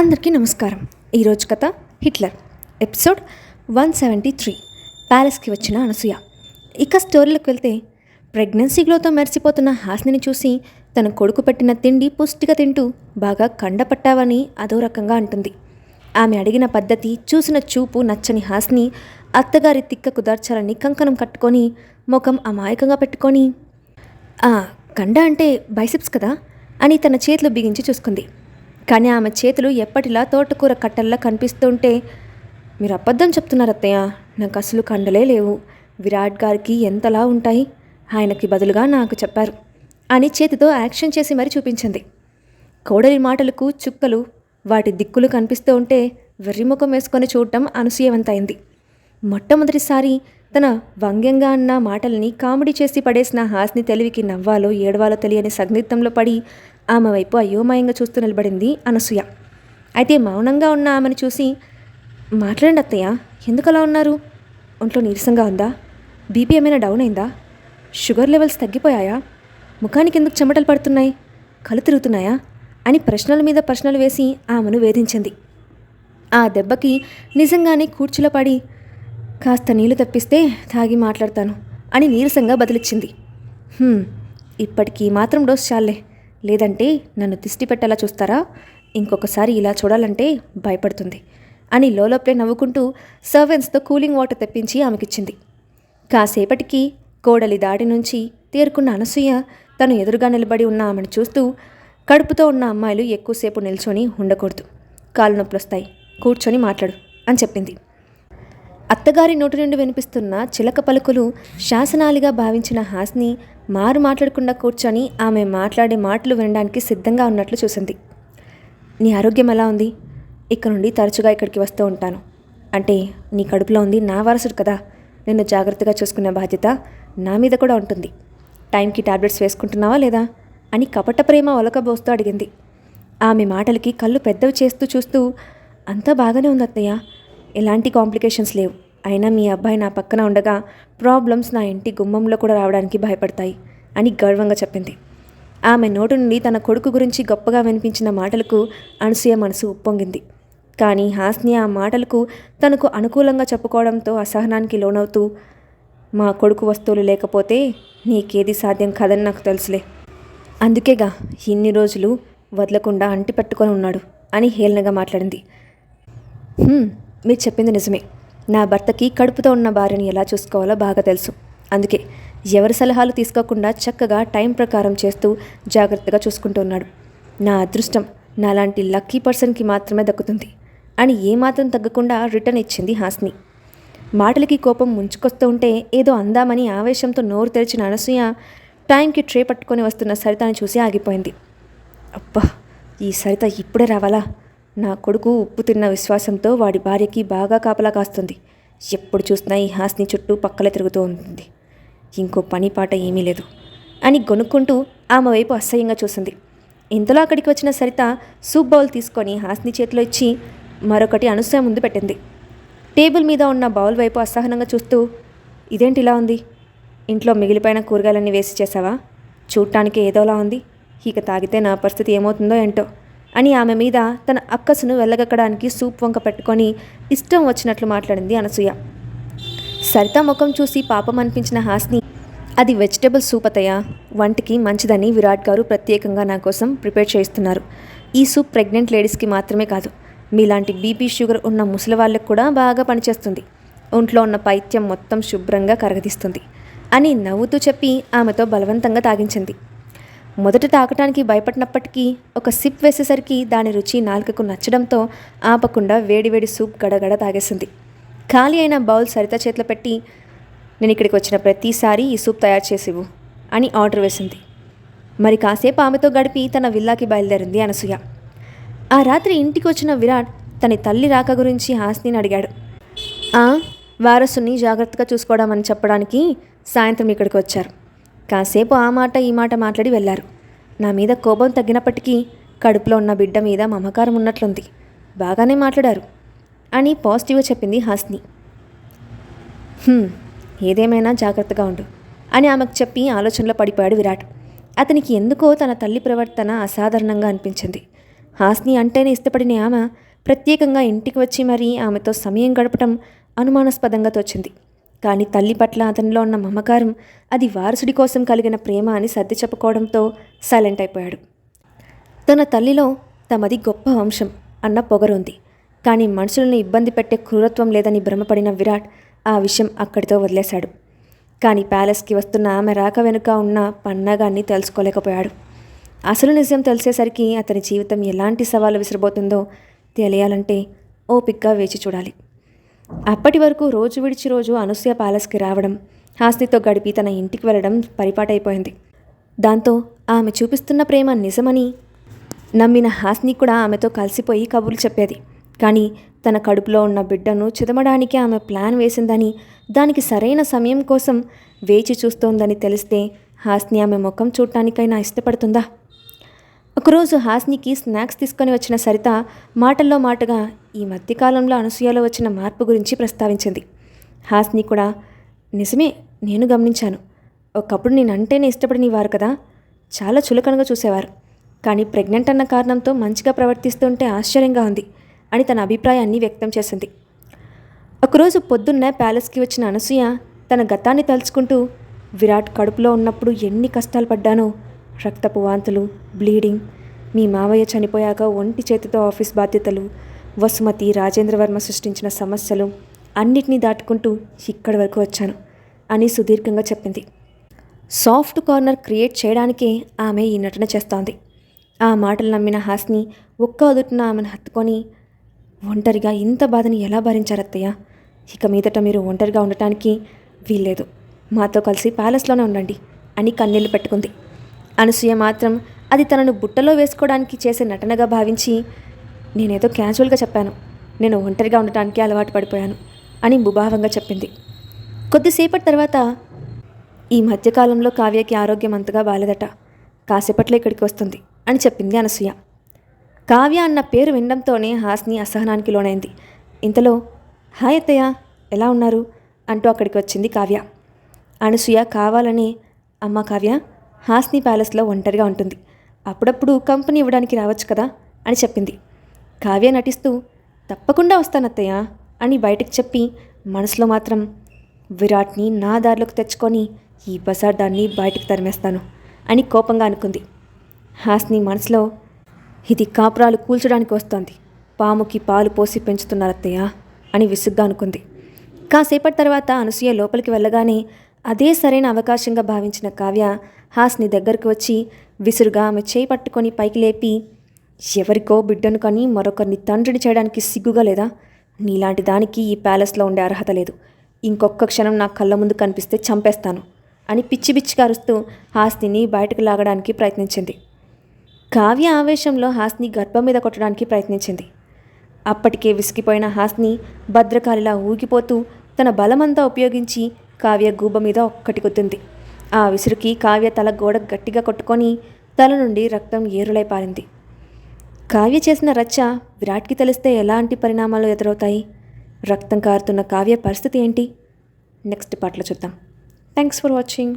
అందరికీ నమస్కారం. ఈరోజు కథ హిట్లర్ ఎపిసోడ్ 173 ప్యాలెస్కి వచ్చిన అనసూయ. ఇక స్టోరీలోకి వెళ్తే ప్రెగ్నెన్సీ గ్లోతో మెరిసిపోతున్న హాస్నిని చూసి తన కొడుకు పెట్టిన తిండి పుష్టిగా తింటూ బాగా కండపట్టావని అదో రకంగా అంటుంది. ఆమె అడిగిన పద్ధతి చూసిన చూపు నచ్చని హాస్ని అత్తగారి తిక్క కుదార్చాలని కంకణం కట్టుకొని ముఖం అమాయకంగా పెట్టుకొని కండ అంటే బైసెప్స్ కదా అని తన చేతులు బిగించి చూసుకుంది. కానీ ఆమె చేతులు ఎప్పటిలా తోటకూర కట్టల్లా కనిపిస్తుంటే, మీరు అబద్ధం చెప్తున్నారు అత్తయ్య, నాకు అసలు కండలే లేవు, విరాట్ గారికి ఎంతలా ఉంటాయి, ఆయనకి బదులుగా నాకు చెప్పారు అని చేతితో యాక్షన్ చేసి మరీ చూపించింది. కోడలి మాటలకు చుక్కలు వాటి దిక్కులు కనిపిస్తూ ఉంటే వెర్రిముఖం వేసుకొని చూడటం అనసూయవంతైంది. మొట్టమొదటిసారి తన వ్యంగ్యంగా అన్న మాటల్ని కామెడీ చేసి పడేసిన హాస్ని తెలివికి నవ్వాలో ఏడవాలో తెలియని సందిగ్ధంలో పడి ఆమె వైపు అయోమయంగా చూస్తూ నిలబడింది అనసూయ. అయితే మౌనంగా ఉన్న ఆమెను చూసి, మాట్లాడండి అత్తయ్య, ఎందుకలా ఉన్నారు? ఒంట్లో నీరసంగా ఉందా? బీపీ ఏమైనా డౌన్ అయిందా? షుగర్ లెవెల్స్ తగ్గిపోయాయా? ముఖానికి ఎందుకు చెమటలు పడుతున్నాయి? కళ్ళు తిరుగుతున్నాయా అని ప్రశ్నల మీద ప్రశ్నలు వేసి ఆమెను వేధించింది. ఆ దెబ్బకి నిజంగానే కూర్చులో పడి, కాస్త నీళ్లు తెప్పిస్తే తాగి మాట్లాడతాను అని నీరసంగా బదిలిచ్చింది. ఇప్పటికీ మాత్రం డోస్ చాలే, లేదంటే నన్ను దిష్టి పెట్టేలా చూస్తారా? ఇంకొకసారి ఇలా చూడాలంటే భయపడుతుంది అని లోలోపలే నవ్వుకుంటూ సర్వెంట్స్తో కూలింగ్ వాటర్ తెప్పించి ఆమెకిచ్చింది. కాసేపటికి కోడలి దాడి నుంచి తేరుకున్న అనసూయ తను ఎదురుగా నిలబడి ఉన్న ఆమెను చూస్తూ, కడుపుతో ఉన్న అమ్మాయిలు ఎక్కువసేపు నిల్చొని ఉండకూడదు, కాళ్ళు నొప్పులొస్తాయి, కూర్చొని మాట్లాడు అని చెప్పింది. అత్తగారి నోటి నుండి వినిపిస్తున్న చిలక పలుకులు శాసనాలుగా భావించిన హాస్ని మారు మాట్లాడకుండా కూర్చొని ఆమె మాట్లాడే మాటలు వినడానికి సిద్ధంగా ఉన్నట్లు చూసింది. నీ ఆరోగ్యం ఎలా ఉంది? ఇక్కడ నుండి తరచుగా ఇక్కడికి వస్తూ ఉంటాను. అంటే నీ కడుపులో ఉంది నా వారసుడు కదా, నిన్ను జాగ్రత్తగా చూసుకునే బాధ్యత నా మీద కూడా ఉంటుంది. టైంకి టాబ్లెట్స్ వేసుకుంటున్నావా లేదా అని కపట ప్రేమ ఒలకబోస్తూ అడిగింది. ఆమె మాటలకి కళ్ళు పెద్దవి చేస్తూ చూస్తూ, అంతా బాగానే ఉంది అత్తయ్య, ఎలాంటి కాంప్లికేషన్స్ లేవు. అయినా మీ అబ్బాయి నా పక్కన ఉండగా ప్రాబ్లమ్స్ నా ఇంటి గుమ్మంలో కూడా రావడానికి భయపడతాయి అని గర్వంగా చెప్పింది. ఆమె నోటి నుండి తన కొడుకు గురించి గొప్పగా వినిపించిన మాటలకు అనసూయ మనసు ఉప్పొంగింది. కానీ హాస్ని ఆ మాటలకు తనకు అనుకూలంగా చెప్పుకోవడంతో అసహనానికి లోనవుతూ, మా కొడుకు వస్తువులు లేకపోతే నీకేది సాధ్యం కాదని నాకు తెలుసులే, అందుకేగా ఇన్ని రోజులు వదలకుండా అంటి పెట్టుకొని ఉన్నాడు అని హేళనగా మాట్లాడింది. మీరు చెప్పింది నిజమే, నా భర్తకి కడుపుతో ఉన్న భార్యని ఎలా చూసుకోవాలో బాగా తెలుసు. అందుకే ఎవరి సలహాలు తీసుకోకుండా చక్కగా టైం ప్రకారం చేస్తూ జాగ్రత్తగా చూసుకుంటూ ఉన్నాడు. నా అదృష్టం నాలాంటి లక్కీ పర్సన్కి మాత్రమే దక్కుతుంది అని ఏమాత్రం తగ్గకుండా రిటర్న్ ఇచ్చింది హాస్ని. మాటలకి కోపం ముంచుకొస్తూ ఉంటే ఏదో అందామని ఆవేశంతో నోరు తెరిచిన అనసూయ టైంకి ట్రే పట్టుకొని వస్తున్న సరితని చూసి ఆగిపోయింది. అబ్బా, ఈ సరిత ఇప్పుడే రావాలా? నా కొడుకు ఉప్పు తిన్న విశ్వాసంతో వాడి భార్యకి బాగా కాపలా కాస్తుంది. ఎప్పుడు చూసినా ఈ హాస్ని చుట్టూ పక్కలే తిరుగుతూ ఉంటుంది. ఇంకో పని పాట ఏమీ లేదు అని గొనుక్కుంటూ ఆమె వైపు అసహ్యంగా చూసింది. ఇంతలో అక్కడికి వచ్చిన సరిత సూప్ బౌల్ తీసుకొని హాస్ని చేతిలో ఇచ్చి మరొకటి అనసూయ ముందు పెట్టింది. టేబుల్ మీద ఉన్న బౌల్ వైపు అసహనంగా చూస్తూ, ఇదేంటి ఇలా ఉంది? ఇంట్లో మిగిలిపోయిన కూరగాయలన్నీ వేసి చేసావా? చూడటానికి ఏదోలా ఉంది, ఇక తాగితే నా పరిస్థితి ఏమవుతుందో ఏంటో అని ఆమె మీద తన అక్కసును వెళ్ళగక్కడానికి సూప్ వంక పెట్టుకొని ఇష్టం వచ్చినట్లు మాట్లాడింది అనసూయ. సరిత ముఖం చూసి పాపం అనిపించిన హాస్ని, అది వెజిటబుల్ సూప్ అత్తయ్య, వంటికి మంచిదని విరాట్ గారు ప్రత్యేకంగా నా కోసం ప్రిపేర్ చేస్తున్నారు. ఈ సూప్ ప్రెగ్నెంట్ లేడీస్కి మాత్రమే కాదు, మీలాంటి బీపీ షుగర్ ఉన్న ముసలి వాళ్ళకు కూడా బాగా పనిచేస్తుంది. ఒంట్లో ఉన్న పైత్యం మొత్తం శుభ్రంగా కరగదీస్తుంది అని నవ్వుతూ చెప్పి ఆమెతో బలవంతంగా తాగించింది. మొదట తాగటానికి భయపడినప్పటికీ ఒక సిప్ వేసేసరికి దాని రుచి నాలుకకు నచ్చడంతో ఆపకుండా వేడివేడి సూప్ గడగడ తాగేసింది. ఖాళీ అయిన బౌల్ సరిత చేతిలో పెట్టి, నేను ఇక్కడికి వచ్చిన ప్రతిసారి ఈ సూప్ తయారు చేసివు అని ఆర్డర్ వేసింది. మరి కాసేపు ఆమెతో గడిపి తన విల్లాకి బయలుదేరింది అనసూయ. ఆ రాత్రి ఇంటికి వచ్చిన విరాట్ తన తల్లి రాక గురించి హాస్నిని అడిగాడు. వారసుని జాగ్రత్తగా చూసుకోవడామని చెప్పడానికి సాయంత్రం ఇక్కడికి వచ్చారు. కాసేపు ఆ మాట ఈ మాట మాట్లాడి వెళ్ళారు. నా మీద కోపం తగ్గినప్పటికీ కడుపులో ఉన్న బిడ్డ మీద మమకారం ఉన్నట్లుంది, బాగానే మాట్లాడారు అని పాజిటివ్గా చెప్పింది హాస్ని. ఏదేమైనా జాగ్రత్తగా ఉండు అని ఆమెకు చెప్పి ఆలోచనలో పడిపోయాడు విరాట్. అతనికి ఎందుకో తన తల్లి ప్రవర్తన అసాధారణంగా అనిపించింది. హాస్ని అంటేనే ఇష్టపడిన ఆమె ప్రత్యేకంగా ఇంటికి వచ్చి మరీ ఆమెతో సమయం గడపటం అనుమానాస్పదంగా తోచింది. కానీ తల్లి పట్ల అతనిలో ఉన్న మమకారం, అది వారసుడి కోసం కలిగిన ప్రేమ అని సర్ది చెప్పుకోవడంతో సైలెంట్ అయిపోయాడు. తన తల్లిలో తమది గొప్ప వంశం అన్న పొగరుంది, కానీ మనుషులను ఇబ్బంది పెట్టే క్రూరత్వం లేదని భ్రమపడిన విరాట్ ఆ విషయం అక్కడితో వదిలేశాడు. కానీ ప్యాలెస్కి వస్తున్న ఆమె రాక వెనుక ఉన్న పన్నాగాన్ని తెలుసుకోలేకపోయాడు. అసలు నిజం తెలిసేసరికి అతని జీవితం ఎలాంటి సవాలు విసిరబోతుందో తెలియాలంటే ఓపిగ్గా వేచి చూడాలి. అప్పటి వరకు రోజు విడిచి రోజు అనసూయ ప్యాలెస్కి రావడం, హాస్నితో గడిపి తన ఇంటికి వెళ్ళడం పరిపాటైపోయింది. దాంతో ఆమె చూపిస్తున్న ప్రేమ నిజమని నమ్మిన హాస్ని కూడా ఆమెతో కలిసిపోయి కబుర్లు చెప్పేది. కానీ తన కడుపులో ఉన్న బిడ్డను చిదమడానికి ఆమె ప్లాన్ వేసిందని, దానికి సరైన సమయం కోసం వేచి చూస్తోందని తెలిస్తే హాస్ని ఆమె ముఖం చూడటానికైనా ఇష్టపడుతుందా? ఒకరోజు హాస్నికి స్నాక్స్ తీసుకొని వచ్చిన సరిత మాటల్లో మాటగా ఈ మధ్యకాలంలో అనసూయలో వచ్చిన మార్పు గురించి ప్రస్తావించింది. హాస్ని కూడా, నిజమే, నేను గమనించాను. ఒకప్పుడు నేనంటేనే ఇష్టపడినవారు కదా, చాలా చులకనగా చూసేవారు. కానీ ప్రెగ్నెంట్ అన్న కారణంతో మంచిగా ప్రవర్తిస్తుంటే ఆశ్చర్యంగా ఉంది అని తన అభిప్రాయాన్ని వ్యక్తం చేసింది. ఒకరోజు పొద్దున్నే ప్యాలెస్కి వచ్చిన అనసూయ తన గతాన్ని తలుచుకుంటూ, విరాట్ కడుపులో ఉన్నప్పుడు ఎన్ని కష్టాలు పడ్డానో, రక్తపు వాంతులు, బ్లీడింగ్, మీ మావయ్య చనిపోయాక ఒంటి చేతితో ఆఫీస్ బాధ్యతలు, వసుమతి, రాజేంద్రవర్మ సృష్టించిన సమస్యలు అన్నిటినీ దాటుకుంటూ ఇక్కడి వరకు వచ్చాను అని సుదీర్ఘంగా చెప్పింది. సాఫ్ట్ కార్నర్ క్రియేట్ చేయడానికే ఆమె ఈ నటన చేస్తోంది. ఆ మాటలు నమ్మిన హాస్ని ఒక్క అదుటిన ఆమెను హత్తుకొని, ఒంటరిగా ఇంత బాధని ఎలా భరించారత్తయ్య? ఇక మీదట మీరు ఒంటరిగా ఉండటానికి వీల్లేదు, మాతో కలిసి ప్యాలెస్లోనే ఉండండి అని కన్నీళ్లు పెట్టుకుంది. అనసూయ మాత్రం అది తనను బుట్టలో వేసుకోవడానికి చేసే నటనగా భావించి, నేనేదో క్యాజువల్గా చెప్పాను, నేను ఒంటరిగా ఉండటానికి అలవాటు పడిపోయాను అని ముభావంగా చెప్పింది. కొద్దిసేపటి తర్వాత, ఈ మధ్యకాలంలో కావ్యకి ఆరోగ్యం అంతగా బాలేదట, కాసేపట్లో ఇక్కడికి వస్తుంది అని చెప్పింది అనసూయ. కావ్య అన్న పేరు వినడంతోనే హాస్ని అసహనానికి లోనైంది. ఇంతలో, హాయ్ అత్తయ్య, ఎలా ఉన్నారు అంటూ అక్కడికి వచ్చింది కావ్య. అనసూయ కావాలని, అమ్మ కావ్య, హాస్ని ప్యాలెస్లో ఒంటరిగా ఉంటుంది, అప్పుడప్పుడు కంపెనీ ఇవ్వడానికి రావచ్చు కదా అని చెప్పింది. కావ్య నటిస్తూ, తప్పకుండా వస్తానత్తయ్య అని బయటకు చెప్పి మనసులో మాత్రం, విరాట్ని నా దారిలోకి తెచ్చుకొని ఈ బజార్ దాన్ని బయటకు తరిమేస్తాను అని కోపంగా అనుకుంది. హాస్ని మనసులో, ఇది కాపురాలు కూల్చడానికి వస్తోంది, పాముకి పాలు పోసి పెంచుతున్నారత్తయ్య అని విసుగ్గా అనుకుంది. కాసేపటి తర్వాత అనసూయ లోపలికి వెళ్ళగానే అదే సరైన అవకాశంగా భావించిన కావ్య హాస్ని దగ్గరకు వచ్చి విసురుగా ఆమె చేయి పట్టుకొని పైకి లేపి, ఎవరికో బిడ్డను కానీ మరొకరిని తండ్రిని చేయడానికి సిగ్గుగా లేదా? నీలాంటి దానికి ఈ ప్యాలెస్లో ఉండే అర్హత లేదు, ఇంకొక క్షణం నా కళ్ళ ముందు కనిపిస్తే చంపేస్తాను అని పిచ్చి పిచ్చిగా అరుస్తూ హాస్నిని బయటకు లాగడానికి ప్రయత్నించింది. కావ్య ఆవేశంలో హాస్ని గర్భం మీద కొట్టడానికి ప్రయత్నించింది. అప్పటికే విసిగిపోయిన హాస్ని భద్రకాళిలా ఊగిపోతూ తన బలమంతా ఉపయోగించి కావ్య గూబ మీద ఒక్కటి కొద్దింది. ఆ విసురుకి కావ్య తల గోడ గట్టిగా కొట్టుకొని తల నుండి రక్తం ఏరులై పారింది. కావ్య చేసిన రచ్చ విరాట్కి తెలిస్తే ఎలాంటి పరిణామాలు ఎదురవుతాయి? రక్తం కారుతున్న కావ్య పరిస్థితి ఏంటి? నెక్స్ట్ పార్ట్లో చూద్దాం. Thanks for watching.